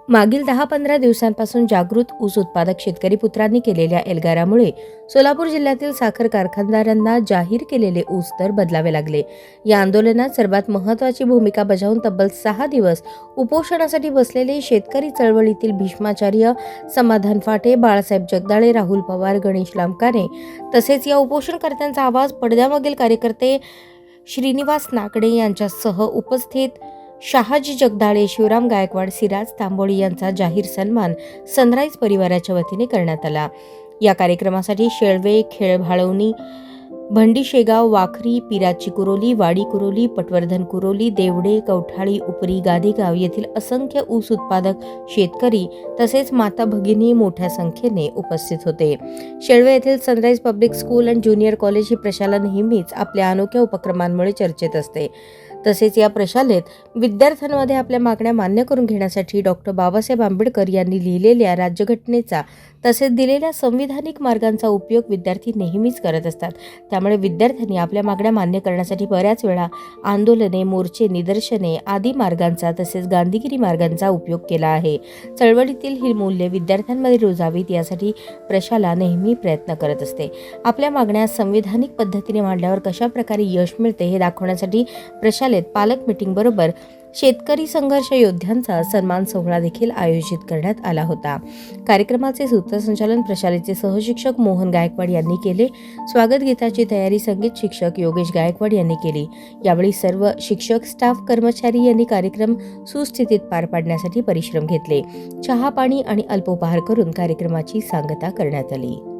मागील 10-15 दिवसांपासून जागृत ऊस उत्पादक शेतकरी पुत्रांनी केलेल्या एल्गारामुळे सोलापूर जिल्ह्यातील साखर कारखानदारांना जाहीर केलेले ऊस दर बदलावे लागले. या आंदोलनात सर्वात महत्त्वाची भूमिका बजावून तब्बल 6 दिवस उपोषणासाठी बसलेले शेतकरी चळवळीतील भीष्माचार्य, समाधान फाटे, बाळासाहेब जगदाळे, राहुल पवार, गणेश लांबकाने तसेच या उपोषणकर्त्यांचा आवाज पडद्यामागील कार्यकर्ते श्रीनिवास नाकडे यांच्यासह उपस्थित शहाजी जगदाळे, शिवराम गायकवाड, सिराज तांबोळी यांचा जाहीर सन्मान सनराईज परिवाराच्या वतीने करण्यात आला. या कार्यक्रमासाठी शेळवे, खेळभाळवणी, भंडी शेगाव, वाखरी, पिराची कुरोली, वाडी कुरोली, पटवर्धन कुरोली, देवडे, कवठाळी, उपरी, गादेगाव येथील असंख्य ऊस उत्पादक शेतकरी तसेच माता भगिनी मोठ्या संख्येने उपस्थित होते. शेळवे येथील Sunrise Public School and Junior College ही प्रशाला नेहमीच आपल्या अनोख्या उपक्रमांमुळे चर्चेत असते. तसेच या प्रशालेत विद्यार्थ्यांमध्ये आपल्या मागण्या मान्य करून घेण्यासाठी डॉक्टर बाबासाहेब आंबेडकर यांनी लिहिलेल्या राज्यघटनेचा तसेच दिलेल्या संविधानिक मार्गांचा उपयोग विद्यार्थी नेहमीच करत असतात. त्यामुळे विद्यार्थ्यांनी आपल्या मागण्या मान्य करण्यासाठी बऱ्याच वेळा आंदोलने, मोर्चे, निदर्शने आदी मार्गांचा तसेच गांधीगिरी मार्गांचा उपयोग केला आहे. चळवळीतील ही मूल्ये विद्यार्थ्यांमध्ये रुजावीत यासाठी प्रशाला नेहमी प्रयत्न करत असते. आपल्या मागण्या संविधानिक पद्धतीने मांडल्यावर कशा प्रकारे यश मिळते हे दाखवण्यासाठी प्रशालेत पालक मीटिंग बरोबर शेतकरी संघर्ष योद्ध्यांचा सन्मान सोहळा देखील आयोजित करण्यात आला होता. कार्यक्रमाचे सूत्रसंचालन प्रशालेचे सहशिक्षक मोहन गायकवाड यांनी केले. स्वागत गीताची तयारी संगीत शिक्षक योगेश गायकवाड यांनी केली. यावेळी सर्व शिक्षक, स्टाफ, कर्मचारी यांनी कार्यक्रम सुस्थितीत पार पाडण्यासाठी परिश्रम घेतले. चहा, पाणी आणि अल्पोपहार करून कार्यक्रमाची सांगता करण्यात आली.